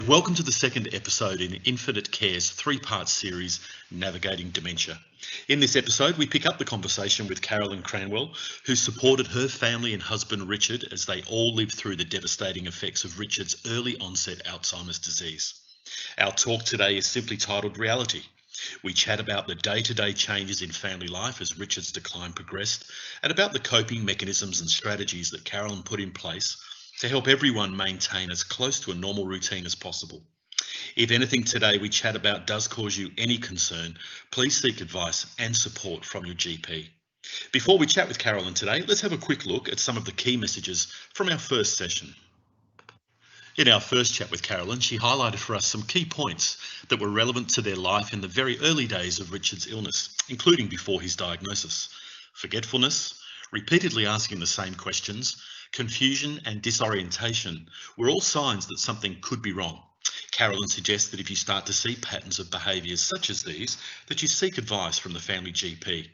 Welcome to the second episode in Infinite Care's three-part series, Navigating Dementia. In this episode, we pick up the conversation with Carolyn Cranwell, who supported her family and husband Richard as they all lived through the devastating effects of Richard's early onset Alzheimer's disease. Our talk today is simply titled Reality. We chat about the day-to-day changes in family life as Richard's decline progressed, and about the coping mechanisms and strategies that Carolyn put in place to help everyone maintain as close to a normal routine as possible. If anything today we chat about does cause you any concern, please seek advice and support from your GP. Before we chat with Carolyn today, let's have a quick look at some of the key messages from our first session. In our first chat with Carolyn, she highlighted for us some key points that were relevant to their life in the very early days of Richard's illness, including before his diagnosis. Forgetfulness, repeatedly asking the same questions, confusion and disorientation were all signs that something could be wrong. Carolyn suggests that if you start to see patterns of behaviours such as these, that you seek advice from the family GP.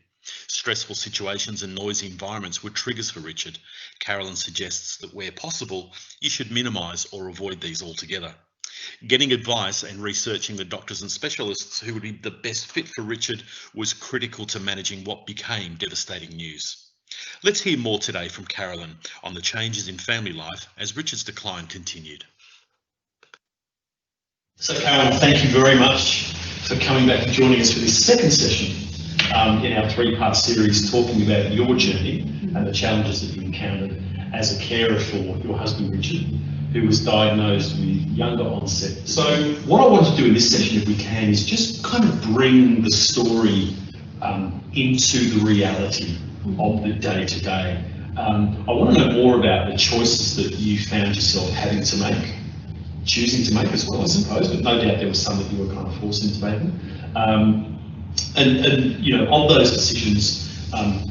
Stressful situations and noisy environments were triggers for Richard. Carolyn suggests that where possible, you should minimise or avoid these altogether. Getting advice and researching the doctors and specialists who would be the best fit for Richard was critical to managing what became devastating news. Let's hear more today from Carolyn on the changes in family life as Richard's decline continued. So Carolyn, thank you very much for coming back and joining us for this second session in our three-part series talking about your journey and the challenges that you encountered as a carer for your husband Richard, who was diagnosed with younger onset. So what I want to do in this session, if we can, is just kind of bring the story into the reality of the day-to-day. I want to know more about the choices that you found yourself having to make, choosing to make as well, I suppose, but no doubt there was some that you were kind of forced into making. And you know, of those decisions,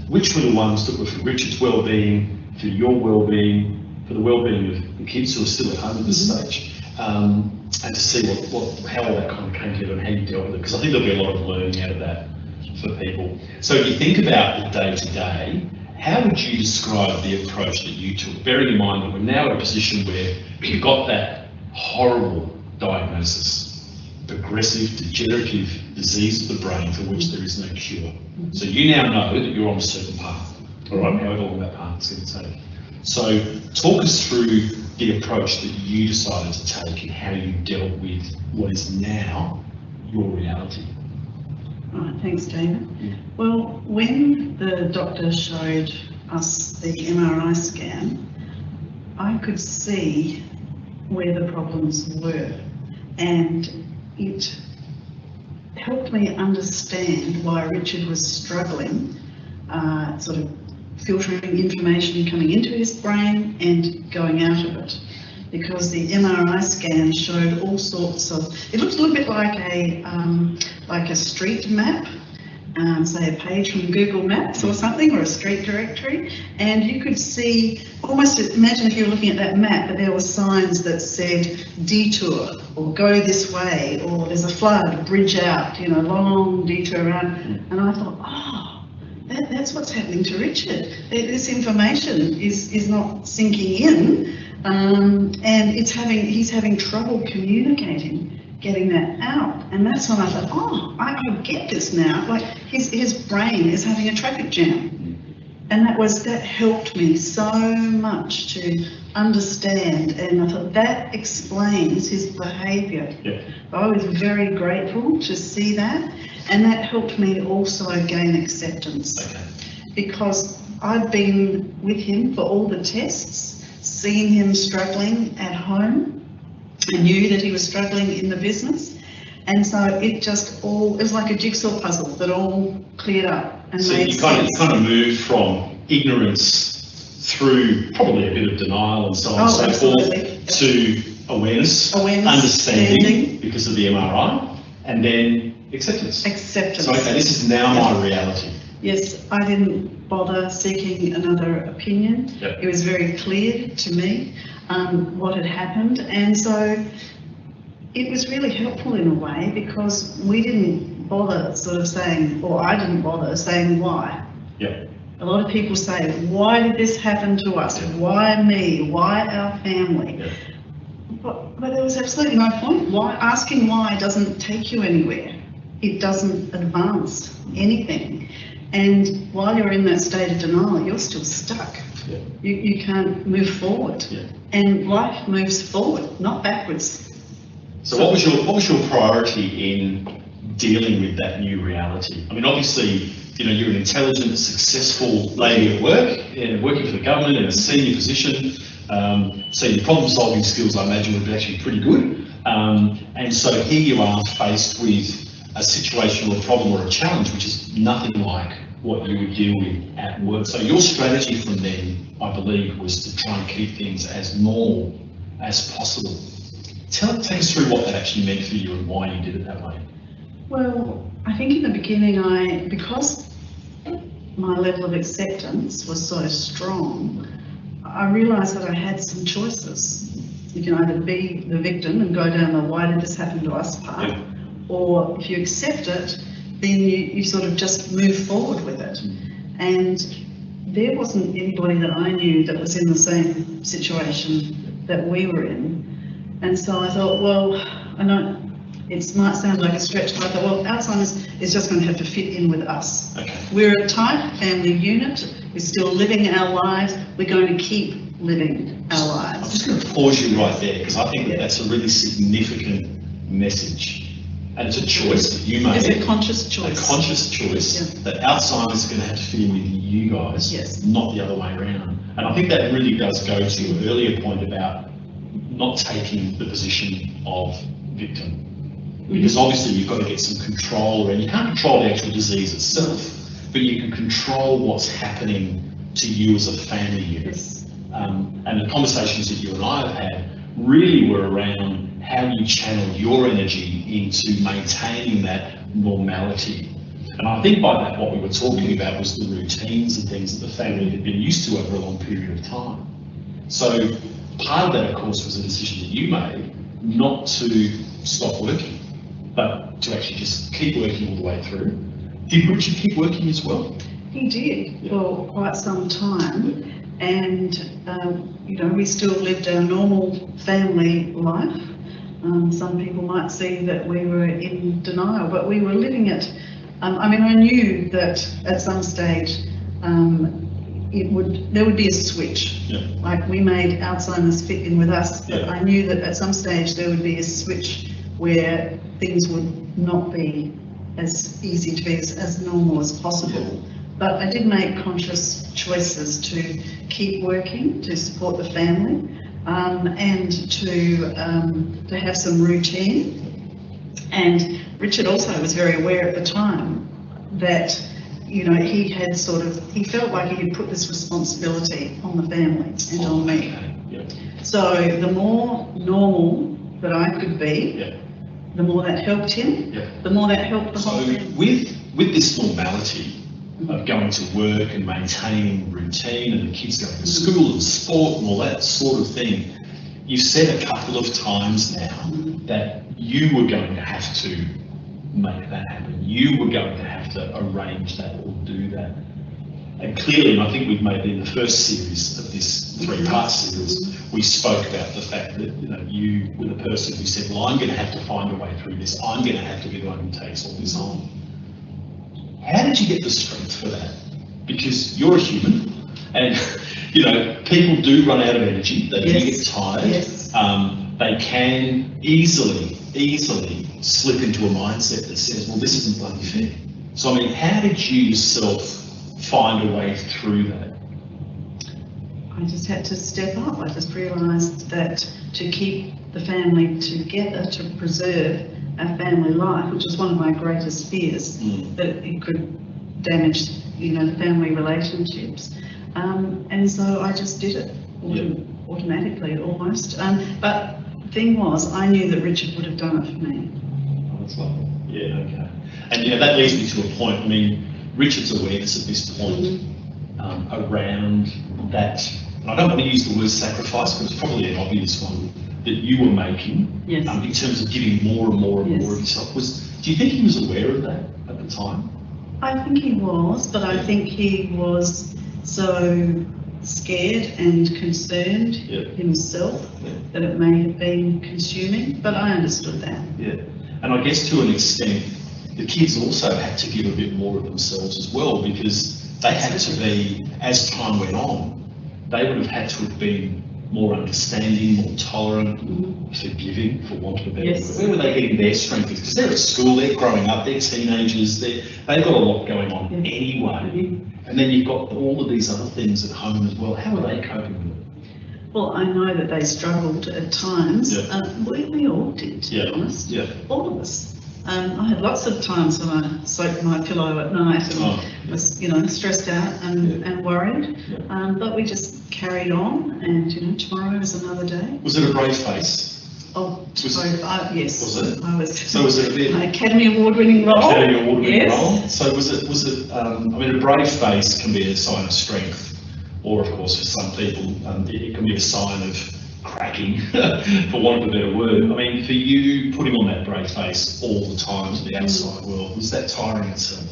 which were the ones that were for Richard's well-being, for your well-being, for the well-being of the kids who are still at home at this stage, and to see how all that kind of came together and how you dealt with it, because I think there'll be a lot of learning out of that for people. So if you think about the day-to-day, how would you describe the approach that you took, bearing in mind that we're now at a position where you've got that horrible diagnosis, progressive degenerative disease of the brain for which there is no cure. So you now know that you're on a certain path, all right, however long that path is going to take. So talk us through the approach that you decided to take and how you dealt with what is now your reality. Right, thanks, David. Well, when the doctor showed us the MRI scan, I could see where the problems were, and it helped me understand why Richard was struggling, sort of filtering information coming into his brain and going out of it. Because the MRI scan showed all sorts of, it looked a little bit like a street map, say a page from Google Maps or something, or a street directory, and you could see, almost imagine if you were looking at that map, but there were signs that said detour, or go this way, or there's a flood, bridge out, you know, long detour around, and I thought, oh, that's what's happening to Richard. This information is not sinking in. And he's having trouble communicating, getting that out. And that's when I thought, oh, I get this now. Like his brain is having a traffic jam. And that helped me so much to understand. And I thought that explains his behaviour. Yeah. I was very grateful to see that. And that helped me also gain acceptance. Okay. Because I'd been with him for all the tests, seeing him struggling at home. I knew that he was struggling in the business, and so it was like a jigsaw puzzle that all cleared up and so made sense. You kind of moved from ignorance through probably a bit of denial and so on and so absolutely. forth to awareness, understanding because of the MRI, and then acceptance. So okay, this is now my reality. Yes, I didn't bother seeking another opinion. Yep. It was very clear to me what had happened, and so it was really helpful in a way, because we didn't bother sort of saying, or I didn't bother saying why. Yep. A lot of people say, why did this happen to us? Why me? Why our family? Yep. But But there was absolutely no point. Why asking why doesn't take you anywhere. It doesn't advance anything. And while you're in that state of denial, you're still stuck. Yeah. You can't move forward. Yeah. And life moves forward, not backwards. So what was your priority in dealing with that new reality? I mean, obviously, you're an intelligent, successful lady at work, working for the government in a senior position. So your problem-solving skills, I imagine, would be actually pretty good. And so here you are faced with a situation or a problem or a challenge, which is nothing like what you would deal with at work. So your strategy from then, I believe, was to try and keep things as normal as possible. Take us through what that actually meant for you and why you did it that way. Well, I think in the beginning, because my level of acceptance was so strong, I realised that I had some choices. You can either be the victim and go down the why did this happen to us path, Yeah. or if you accept it, then you sort of just move forward with it. And there wasn't anybody that I knew that was in the same situation that we were in. And so I thought, well, I know it might sound like a stretch, but I thought, well, Alzheimer's is just going to have to fit in with us. Okay. We're a tight family unit. We're still living our lives. We're going to keep living our I'm lives. just going to pause you right there, because I think that that's a really significant message. And it's a choice that you made. It's a conscious choice. A conscious choice that Alzheimer's is going to have to fit in with you guys, Yes. not the other way around. And I think that really does go to your earlier point about not taking the position of victim. Because obviously you've got to get some control around. You can't control the actual disease itself, but you can control what's happening to you as a family unit. Yes. And the conversations that you and I have had really were around how you channeled your energy into maintaining that normality. And I think by that what we were talking about was the routines and things that the family had been used to over a long period of time. So part of that, of course, was a decision that you made not to stop working, but to actually just keep working all the way through. Did Richard keep working as well? He did for quite some time. And, we still lived our normal family life. Some people might see that we were in denial, but we were living it. I knew that at some stage there would be a switch. Yeah. Like we made Alzheimer's fit in with us, but Yeah. I knew that at some stage there would be a switch where things would not be as easy to be as normal as possible. Yeah. But I did make conscious choices to keep working, to support the family, and to have some routine. And Richard also was very aware at the time that, he felt like he had put this responsibility on the family and on me. Yeah. So the more normal that I could be, Yeah. the more that helped him, Yeah. the more that helped the So whole family. with this normality of going to work and maintaining routine and the kids going to school and sport and all that sort of thing, you've said a couple of times now that you were going to have to make that happen. You were going to have to arrange that or do that. And clearly, and I think we've made it in the first series of this three-part series, we spoke about the fact that you were the person who said, well, I'm going to have to find a way through this. I'm going to have to be the one who takes all this on. How did you get the strength for that? Because you're a human, and people do run out of energy. They do get tired. Yes. They can easily slip into a mindset that says, well, this isn't bloody fair. So, how did you yourself find a way through that? I just had to step up. I just realised that to keep the family together, to preserve our family life, which is one of my greatest fears, that it could damage, the family relationships. And so I just did it automatically, almost. But the thing was, I knew that Richard would have done it for me. Oh, that's lovely. Yeah, okay. And that leads me to a point. Richard's awareness at this point around that, and I don't want to use the word sacrifice, but it's probably an obvious one, that you were making in terms of giving more and more and more of yourself. Do you think he was aware of that at the time? I think he was, but I think he was so scared and concerned himself that it may have been consuming, but I understood that. Yeah, and I guess to an extent, the kids also had to give a bit more of themselves as well, because they had to be, as time went on, they would have had to have been more understanding, more tolerant, forgiving, for want of a better word. Where were they getting their strength? Because they're at school, they're growing up, they're teenagers, they've got a lot going on anyway. And then you've got all of these other things at home as well. How are they coping with it? Well, I know that they struggled at times. We all did, to be honest. All of us. I had lots of times when I soaked my pillow at night and was, stressed out and worried. But we just carried on, and tomorrow is another day. Was it a brave face? Oh, yes. Was it? I was. So was it a bit? Academy Award-winning role. Academy Award-winning role. So was it? I mean, a brave face can be a sign of strength, or of course, for some people, it can be a sign of cracking, for want of a better word. I mean, for you, putting on that brave face all the time to the outside world, was that tiring itself?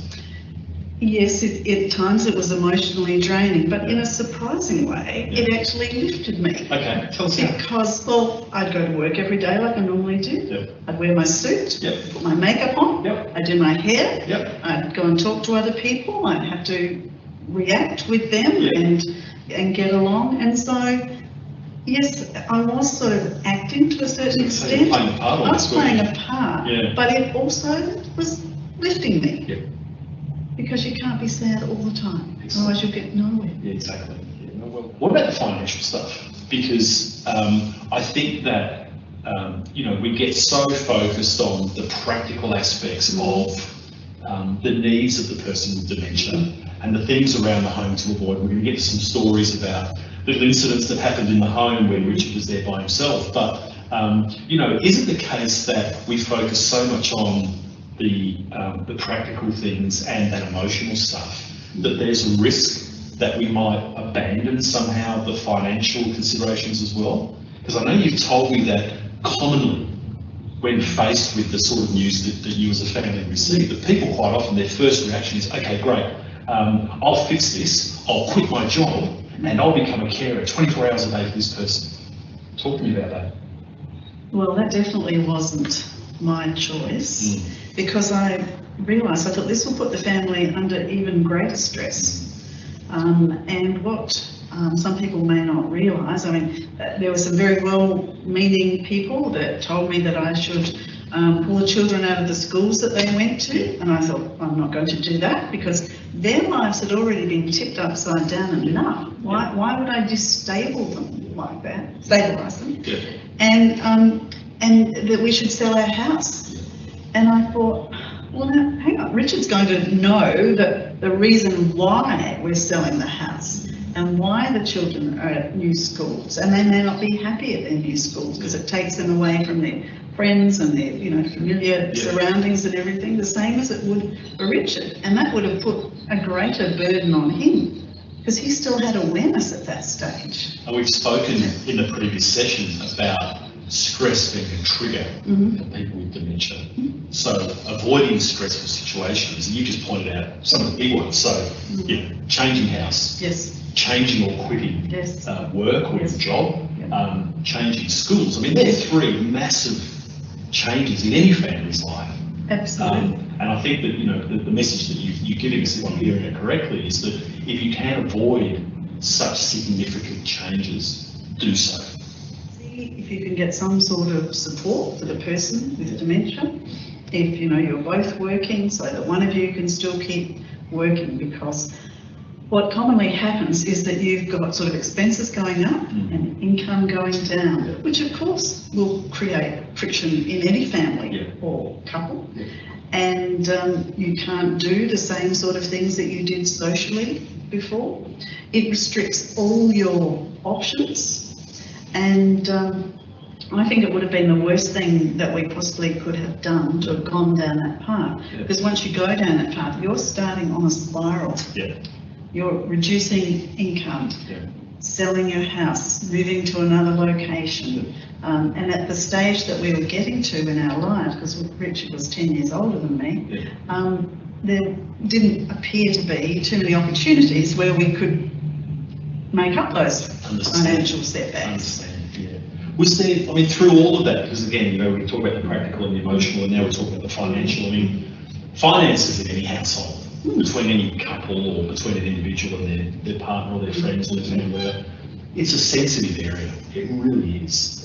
Yes, at times it was emotionally draining, but in a surprising way, it actually lifted me. Okay, tell us how. Because, well, I'd go to work every day like I normally do. I'd wear my suit, put my makeup on, I'd do my hair, I'd go and talk to other people, I'd have to react with them and get along. And so, yes, I was sort of acting to a certain extent. I was playing a part, but it also was lifting me. Because you can't be sad all the time, otherwise you'll get nowhere. Yeah, exactly. Well, what about the financial stuff? Because I think that we get so focused on the practical aspects of the needs of the person with dementia and the things around the home to avoid. We're going to get some stories about little incidents that happened in the home when Richard was there by himself. But is it the case that we focus so much on the practical things and that emotional stuff that there's a risk that we might abandon somehow the financial considerations as well? Because I know you've told me that commonly when faced with the sort of news that you as a family receive, that people quite often, their first reaction is, okay, great, I'll fix this, I'll quit my job and I'll become a carer 24 hours a day for this person. Talk to me about that. Well, that definitely wasn't my choice, because I realised, I thought this will put the family under even greater stress. And what some people may not realise, I mean, there were some very well-meaning people that told me that I should pull the children out of the schools that they went to, and I thought, I'm not going to do that, because their lives had already been tipped upside down enough. Why would I destable them like that, stabilise them? And that we should sell our house. And I thought, well, now, hang on, Richard's going to know that the reason why we're selling the house and why the children are at new schools, and they may not be happy at their new schools because it takes them away from their friends and their familiar surroundings and everything, the same as it would for Richard. And that would have put a greater burden on him, because he still had awareness at that stage. And we've spoken in the previous session about stress being a trigger for people with dementia. So avoiding stressful situations, and you just pointed out some of the big ones. So changing house, changing or quitting work or your job, changing schools. I mean, they're three massive changes in any family's life. Absolutely. And I think that the message that you're giving us, if I'm hearing it correctly, is that if you can avoid such significant changes, do so. If you can get some sort of support for the person with dementia, if you're both working so that one of you can still keep working, because what commonly happens is that you've got sort of expenses going up and income going down, which of course will create friction in any family or couple. And you can't do the same sort of things that you did socially before. It restricts all your options. And I think it would have been the worst thing that we possibly could have done to have gone down that path. Because once you go down that path, you're starting on a spiral. You're reducing income, selling your house, moving to another location. And at the stage that we were getting to in our lives, because Richard was 10 years older than me, there didn't appear to be too many opportunities where we could make up those Understand. financial setbacks. Understand, yeah. Was there, I mean, through all of that, because again, you know, we talk about the practical and the emotional, and now we're talking about the financial. I mean, finances in any household, between any couple or between an individual and their partner or their friends or their family, it's a sensitive area. It really is.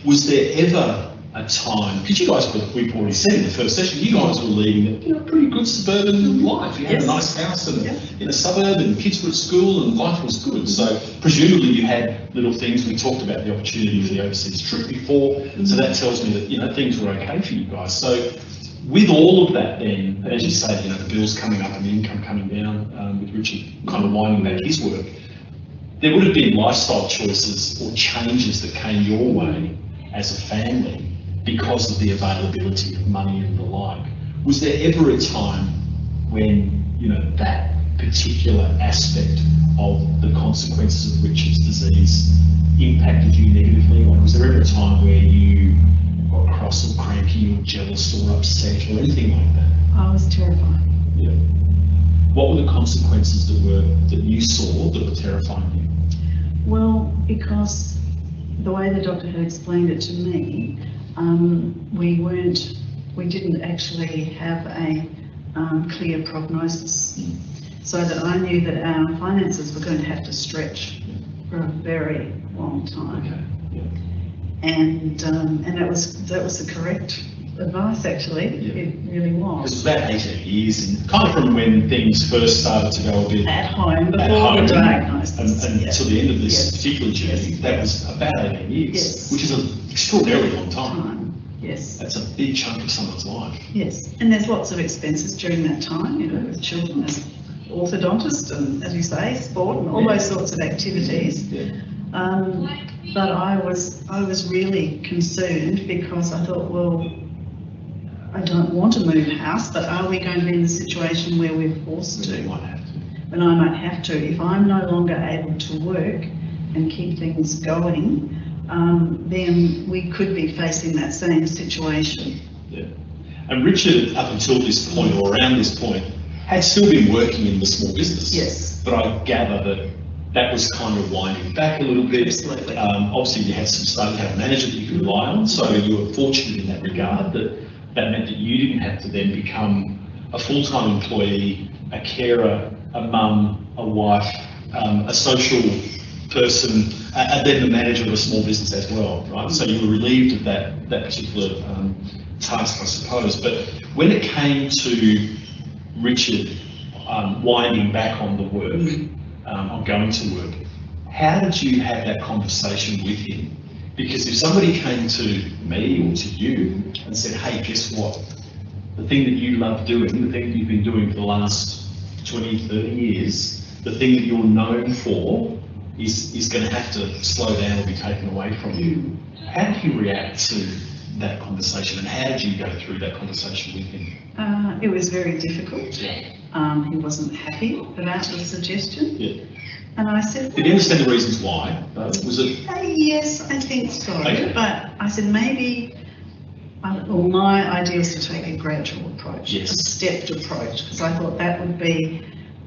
Was there ever a time, because you guys, we've already said in the first session, you guys were leading a pretty good suburban life. You had a nice house in a suburb, and kids were at school, and life was good. So presumably you had little things. We talked about the opportunity for the overseas trip before, so that tells me that, you know, things were okay for you guys. So with all of that then, and as you say, you know, the bills coming up and the income coming down, with Richard kind of winding back his work, there would have been lifestyle choices or changes that came your way as a family because of the availability of money and the like. Was there ever a time when, you know, that particular aspect of the consequences of Richard's disease impacted you negatively? Or was there ever a time where you got cross or cranky or jealous or upset or anything like that? I was terrified. Yeah. What were the consequences that you saw that were terrifying you? Well, because the way the doctor had explained it to me, we didn't actually have a clear prognosis, so that I knew that our finances were going to have to stretch for a very long time. Okay. Yeah. And that was the correct advice, actually. Yeah. It really It was. was about 18 years, and kind of from when things first started to go a bit At home, at before home the diagnosis. and yeah. till the end of this Yes. particular journey, Yes. that was about 18 years, Yes. which is an extraordinarily long time. Yes. That's a big chunk of someone's life. Yes, and there's lots of expenses during that time, you know, with children as orthodontist and, as you say, sport and all those sorts of activities. Yeah. But I was really concerned because I thought, well, I don't want to move house, but are we going to be in the situation where we're forced So to? you might have to. And I might have to. If I'm no longer able to work and keep things going, then we could be facing that same situation. Yeah. And Richard, up until this point or around this point, had still been working in the small business. Yes. But I gather that was kind of winding back a little bit. Absolutely. Obviously, you had you had a manager that you could rely on, so you were fortunate in that regard that meant that you didn't have to then become a full-time employee, a carer, a mum, a wife, a social person, and then the manager of a small business as well, right? So you were relieved of that particular task, I suppose. But when it came to Richard winding back on the work, on going to work, how did you have that conversation with him? Because if somebody came to me or to you and said, hey, guess what? The thing that you love doing, the thing that you've been doing for the last 20, 30 years, the thing that you're known for is going to have to slow down or be taken away from you. How did you react to that conversation, and how did you go through that conversation with him? It was very difficult. Yeah. He wasn't happy about the suggestion. Yeah. And I said, Did you understand the reasons why? Was it? Yes, I think so. Okay. But I said maybe, well, my idea was to take a gradual approach, Yes. a stepped approach, because I thought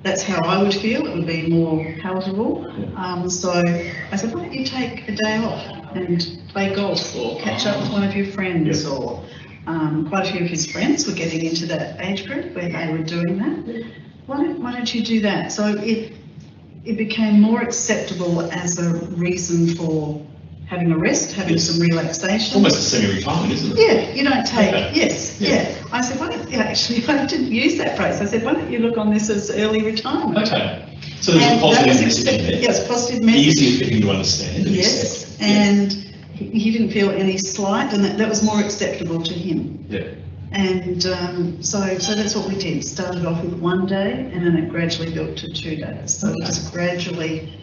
that's how I would feel. It would be more palatable. Yeah. So I said, why don't you take a day off and play golf or catch up with one of your friends, Yeah. or quite a few of his friends were getting into that age group where they were doing that. Why don't you do that? So it became more acceptable as a reason for having a rest, having Yes. some relaxation. Almost a semi-retirement, isn't it? Yeah, you don't take, Okay. yes, Yeah. yeah. I said, why don't you, actually, I didn't use that phrase. I said, why don't you look on this as early retirement? Okay. So there's a And that positive was message in there. yes, positive message. Easier for him to understand and Yes, accept. and he didn't feel any slight, and that was more acceptable to him. Yeah. And so that's what we did. Started off with 1 day, and then it gradually built to 2 days. So we just gradually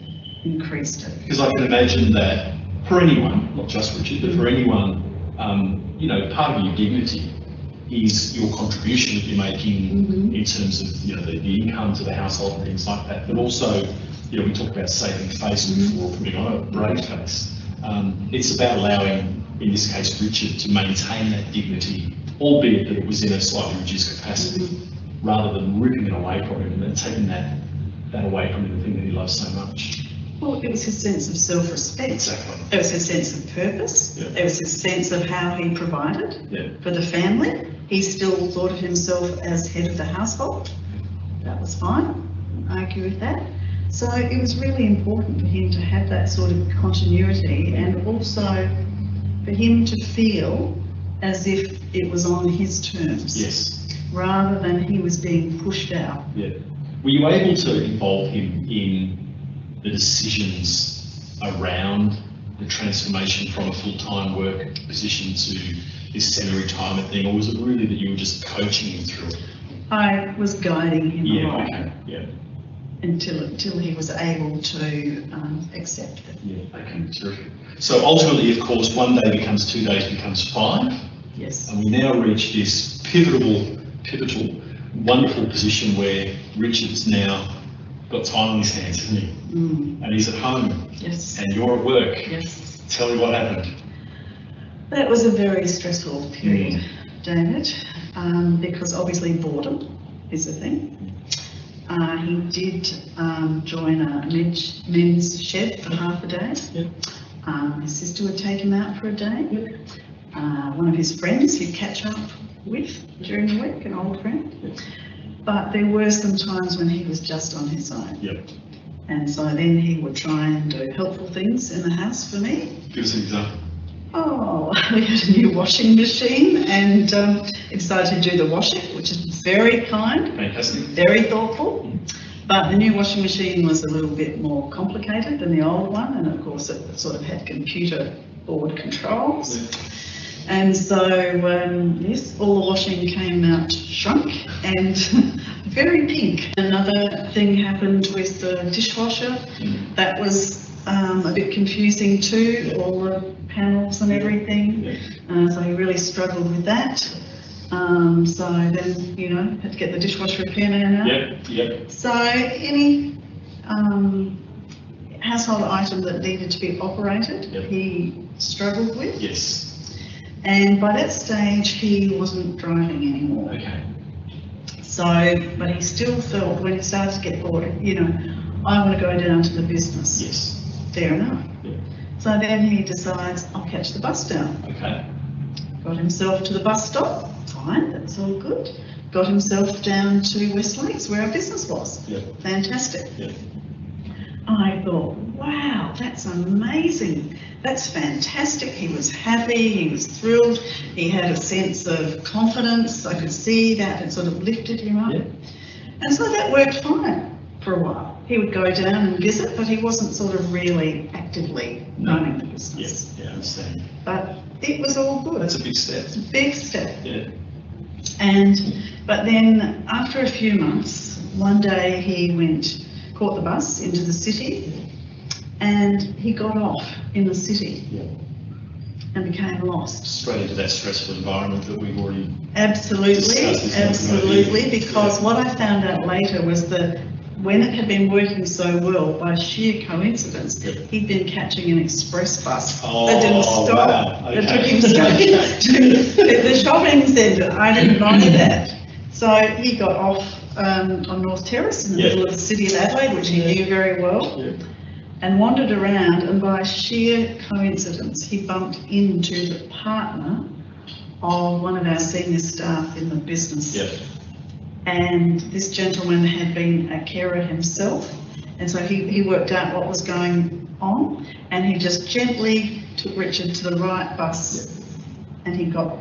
increased it. Because I can imagine that for anyone, not just Richard, but for anyone, you know, part of your dignity is your contribution that you're making in terms of, you know, the income to the household and things like that. But also, you know, we talk about saving face before putting on a brave face. It's about allowing, in this case, Richard to maintain that dignity, albeit that it was in a slightly reduced capacity, rather than ripping it away from him and taking that away from him, the thing that he loves so much. Well, it was his sense of self-respect. Exactly. It was his sense of purpose. Yeah. It was his sense of how he provided Yeah. for the family. He still thought of himself as head of the household. That was fine. I argue with that. So it was really important for him to have that sort of continuity, and also for him to feel as if it was on his terms. Yes. Rather than he was being pushed out. Yeah. Were you able to involve him in the decisions around the transformation from a full-time work position to this semi-retirement thing, or was it really that you were just coaching him through it? I was guiding him along Okay. Yeah. until he was able to accept it. Yeah. Okay. Terrific. So ultimately, of course, 1 day becomes 2 days becomes 5, Yes. and we now reach this pivotal, wonderful position where Richard's now got time on his hands, hasn't he? Mm. And he's at home, Yes. and you're at work. Yes. Tell me what happened. That was a very stressful period, David, because obviously boredom is a thing. He did join a men's shed for half a day. Yeah. His sister would take him out for a day. One of his friends he'd catch up with during the week, an old friend. But there were some times when he was just on his own. Yep. And so then he would try and do helpful things in the house for me. Give us an example. Oh, we had a new washing machine, and he decided to do the washing, which is very kind, Fantastic. very thoughtful. But the new washing machine was a little bit more complicated than the old one, and of course it sort of had computer board controls. And so, yes, all the washing came out shrunk and very pink. Another thing happened with the dishwasher. That was a bit confusing too, all the panels and everything. So he really struggled with that. So then, you know, had to get the dishwasher repairman out. Yep. So any household item that needed to be operated, he struggled with. Yes. And by that stage, he wasn't driving anymore. Okay. So, but he still felt when he started to get bored, you know, I want to go down to the business. Yes. Fair enough. Yeah. So then he decides, I'll catch the bus down. Okay. Got himself to the bus stop. Fine, that's all good. Got himself down to West Lakes where our business was. Yeah. Fantastic. Yeah. I thought, wow, that's amazing. That's fantastic. He was happy, he was thrilled, he had a sense of confidence. I could see that it sort of lifted him up. Yeah. And so that worked fine for a while. He would go down and visit, but he wasn't sort of really actively running the business. Yes. Yeah, I understand. But it was all good. That's a big step. It's a big step. Yeah. But then after a few months, one day he caught the bus into the city, and he got off in the city and became lost. Straight into that stressful environment that we've already Absolutely, discussed. because what I found out later was that when it had been working so well, by sheer coincidence, he'd been catching an express bus that didn't stop. Wow. Okay. That took him straight to the shopping centre. I didn't know that. So he got off on North Terrace in the middle of the city of Adelaide, which he knew very well, and wandered around, and by sheer coincidence he bumped into the partner of one of our senior staff in the business. And this gentleman had been a carer himself, and so he worked out what was going on, and he just gently took Richard to the right bus, and he got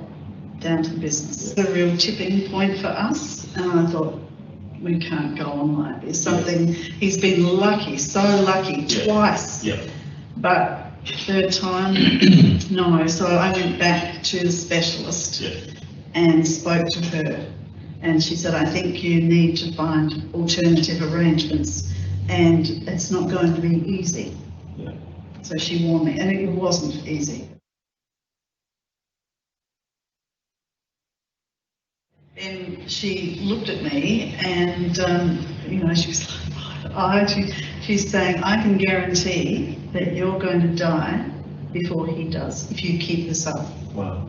down to the business. The real tipping point for us, and I thought, we can't go on like this. He's been lucky, so lucky, twice, but third time, no. So I went back to the specialist and spoke to her, and she said, I think you need to find alternative arrangements, and it's not going to be easy. So she warned me, and it wasn't easy. Then she looked at me, and you know, she was like, she's saying, I can guarantee that you're going to die before he does if you keep this up. Wow.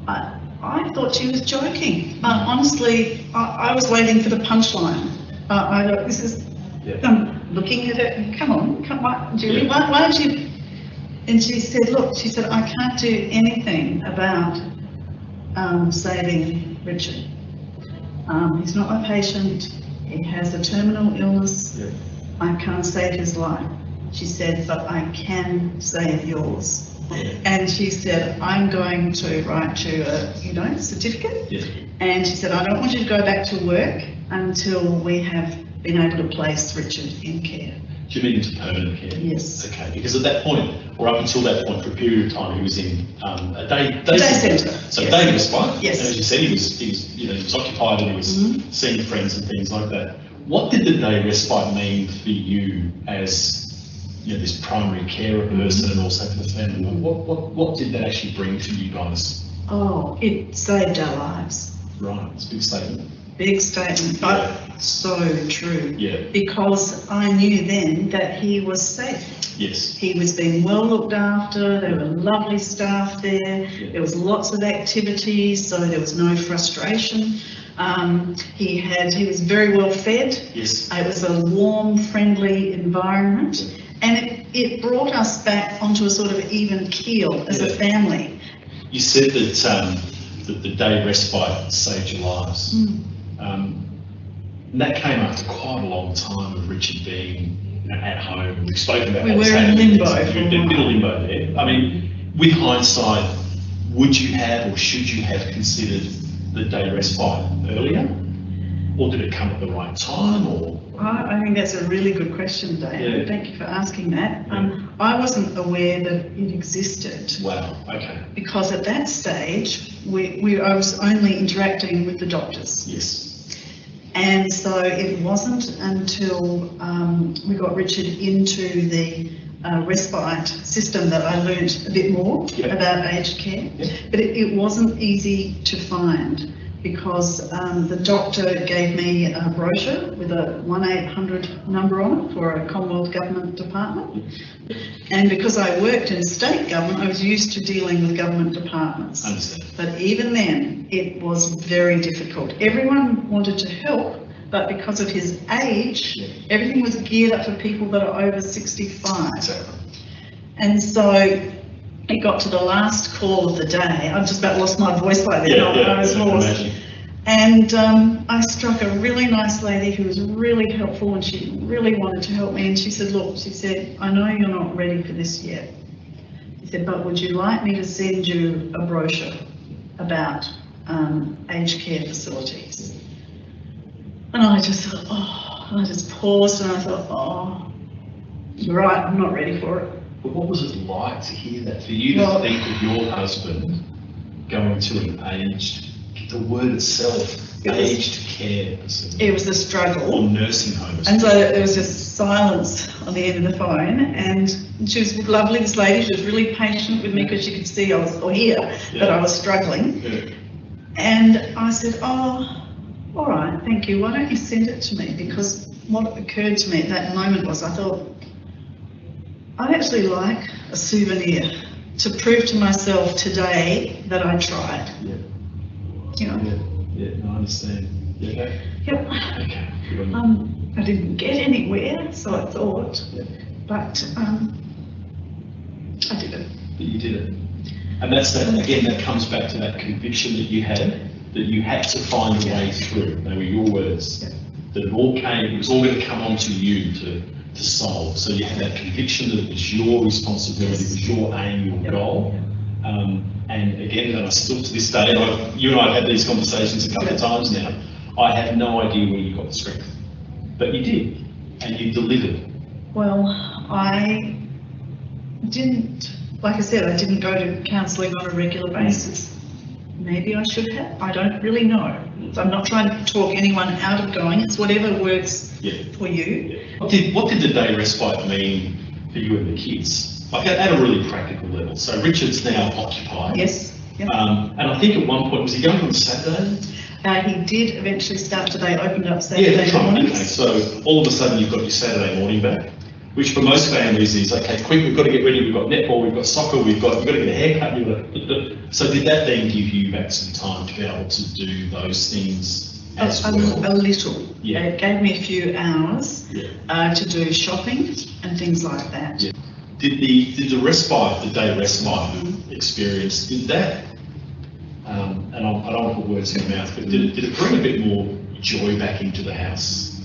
I thought she was joking. Honestly, I was waiting for the punchline. I thought, this is looking at it, come on, Julie, why don't you? And she said, look, she said, I can't do anything about saving Richard. He's not my patient. He has a terminal illness. Yeah. I can't save his life. She said, but I can save yours. Yeah. And she said, I'm going to write you a, certificate. Yeah. And she said, I don't want you to go back to work until we have been able to place Richard in care. Do you mean into permanent care? Yes. Okay, because at that point, or up until that point, for a period of time, he was in a day centre. So Yes. day respite. Yes. And as you said, he was occupied and he was seeing friends and things like that. What did the day respite mean for you as this primary carer person and also for the family? What did that actually bring to you guys? Oh, it saved our lives. Right, it's a big statement. Big statement, but so true. Yeah. Because I knew then that he was safe. Yes. He was being well looked after, there were lovely staff there, Yeah. there was lots of activities, so there was no frustration. He was very well fed. Yes. It was a warm, friendly environment, and it brought us back onto a sort of even keel as a family. You said that the day respite saved your lives. And that came after quite a long time of Richard being at home. We've spoken about We that. were in limbo for a A bit of limbo there. I mean, with hindsight, would you have or should you have considered the day respite earlier? Or did it come at the right time? Or I think that's a really good question, Dave. Yeah. Thank you for asking that. Yeah. I wasn't aware that it existed. wow, okay, Because at that stage, I was only interacting with the doctors. yes, And so it wasn't until we got Richard into the respite system that I learnt a bit more about aged care. But it wasn't easy to find because the doctor gave me a brochure with a 1-800 number on it for a Commonwealth Government department. And because I worked in state government, I was used to dealing with government departments. understand. But even then, it was very difficult. Everyone wanted to help, but because of his age, everything was geared up for people that are over 65. Exactly. And so it got to the last call of the day. I just about lost my voice by then. I was hoarse. And I struck a really nice lady who was really helpful and she really wanted to help me. And she said, look, she said, I know you're not ready for this yet. She said, but would you like me to send you a brochure about aged care facilities? And I just thought, and I just paused and I thought, you're right, I'm not ready for it. But what was it like to hear that? For you to think of your husband going to an the word itself, aged care facility. It was a struggle. Or nursing home. And so there was just silence on the end of the phone, and she was lovely, this lady. She was really patient with me because she could see that I was struggling. Yeah. And I said, all right, thank you. Why don't you send it to me? Because what occurred to me at that moment was I thought, I'd actually like a souvenir to prove to myself today that I tried. Yeah. No, I understand. Yeah. Yep. Okay. I didn't get anywhere, so I thought, but I did it. But you did it. And that's that, again, that comes back to that conviction that you had to find a way through. They were your words. That it was all going to come onto you to solve. So you had that conviction that it was your responsibility, it was your aim, your goal. And again, and I still to this day, you and I have had these conversations a couple of times now, I have no idea where you got the strength. But you did, and you delivered. Well, I didn't, like I said, I didn't go to counselling on a regular basis. Maybe I should have, I don't really know. So I'm not trying to talk anyone out of going, it's whatever works for you. What did the day respite mean for you and the kids? Like at a really practical level. So Richard's now occupied. Yes. Yep. And I think at one point, was he going on Saturday? He did eventually start today, opened up Saturday mornings. Okay, so all of a sudden you've got your Saturday morning back, which for most families is, okay, quick, we've got to get ready, we've got netball, we've got soccer, you've got to get a haircut, so did that then give you back some time to be able to do those things as well? A little. Yeah. It gave me a few hours to do shopping and things like that. Yeah. Did the respite, the day respite experience, did that, and I don't want to put words in your mouth, but did it bring a bit more joy back into the house?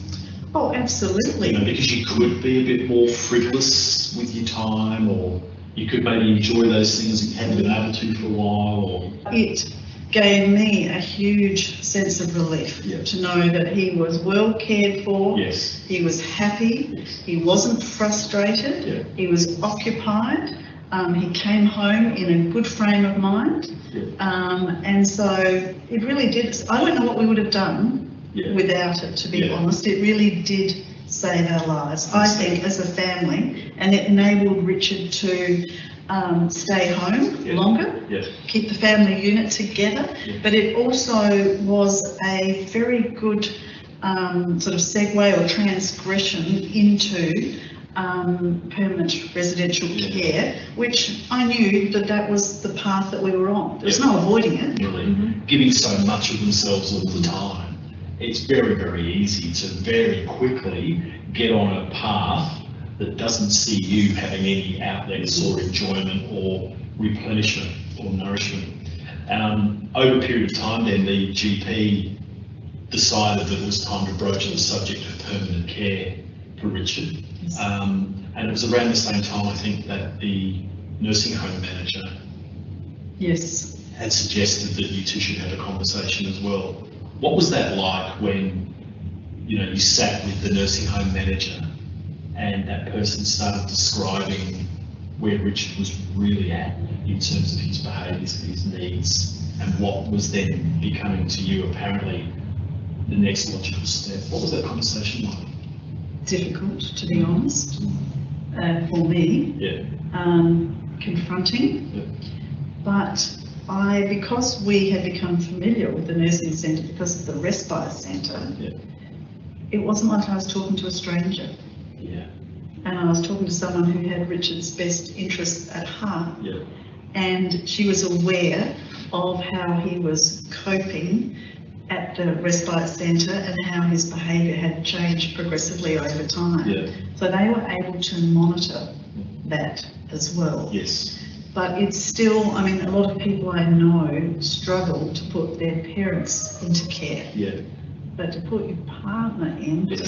Oh, absolutely. You know, because you could be a bit more frivolous with your time, or you could maybe enjoy those things that you hadn't been able to for a while, or... It gave me a huge sense of relief to know that he was well cared for, he was happy, he wasn't frustrated, he was occupied, he came home in a good frame of mind, and so it really did. I don't know what we would have done without it, to be honest. It really did save our lives, I think, as a family, and it enabled Richard to stay home longer, keep the family unit together, but it also was a very good sort of segue or transgression into permanent residential care, which I knew that was the path that we were on. There was no avoiding it. Really, giving so much of themselves all the time, it's very, very easy to very quickly get on a path that doesn't see you having any outlets or enjoyment or replenishment or nourishment. Over a period of time then, the GP decided that it was time to broach the subject of permanent care for Richard. And it was around the same time, I think, that the nursing home manager had suggested that you two should have a conversation as well. What was that like when, you know, you sat with the nursing home manager and that person started describing where Richard was really at in terms of his behaviours and his needs, and what was then becoming to you apparently the next logical step? What was that conversation like? Difficult, to be honest, for me. Confronting. But because we had become familiar with the nursing centre because of the respite centre, it wasn't like I was talking to a stranger. And I was talking to someone who had Richard's best interests at heart. And she was aware of how he was coping at the respite centre and how his behaviour had changed progressively over time. So they were able to monitor that as well. But it's still, I mean, a lot of people I know struggle to put their parents into care. But to put your partner in, that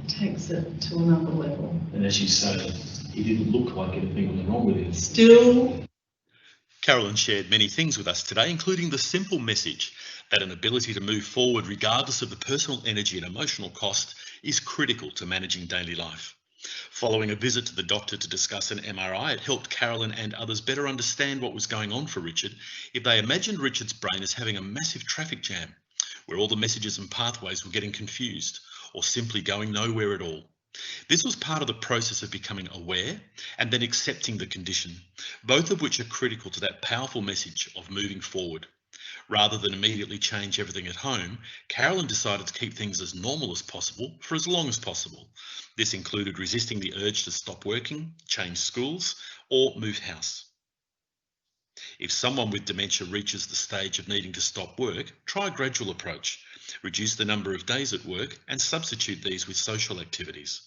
takes it to another level. And as you say, he didn't look like anything was wrong with him. Still. Carolyn shared many things with us today, including the simple message that an ability to move forward regardless of the personal energy and emotional cost is critical to managing daily life. Following a visit to the doctor to discuss an MRI, it helped Carolyn and others better understand what was going on for Richard if they imagined Richard's brain as having a massive traffic jam, where all the messages and pathways were getting confused or simply going nowhere at all. This was part of the process of becoming aware and then accepting the condition, both of which are critical to that powerful message of moving forward. Rather than immediately change everything at home, Carolyn decided to keep things as normal as possible for as long as possible. This included resisting the urge to stop working, change schools, or move house. If someone with dementia reaches the stage of needing to stop work, try a gradual approach. Reduce the number of days at work and substitute these with social activities.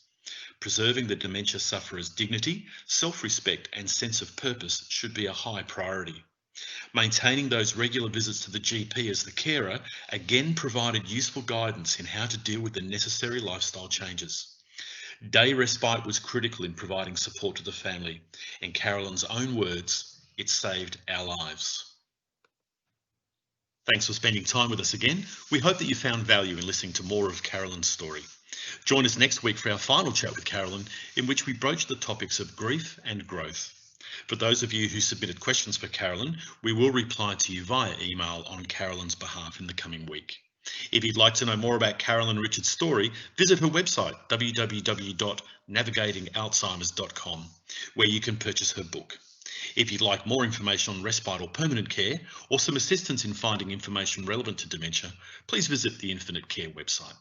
Preserving the dementia sufferer's dignity, self-respect and sense of purpose should be a high priority. Maintaining those regular visits to the GP as the carer again provided useful guidance in how to deal with the necessary lifestyle changes. Day respite was critical in providing support to the family. In Carolyn's own words, it saved our lives. Thanks for spending time with us again. We hope that you found value in listening to more of Carolyn's story. Join us next week for our final chat with Carolyn, in which we broach the topics of grief and growth. For those of you who submitted questions for Carolyn, we will reply to you via email on Carolyn's behalf in the coming week. If you'd like to know more about Carolyn Richard's story, visit her website, www.navigatingalzheimers.com, where you can purchase her book. If you'd like more information on respite or permanent care, or some assistance in finding information relevant to dementia, please visit the Infinite Care website.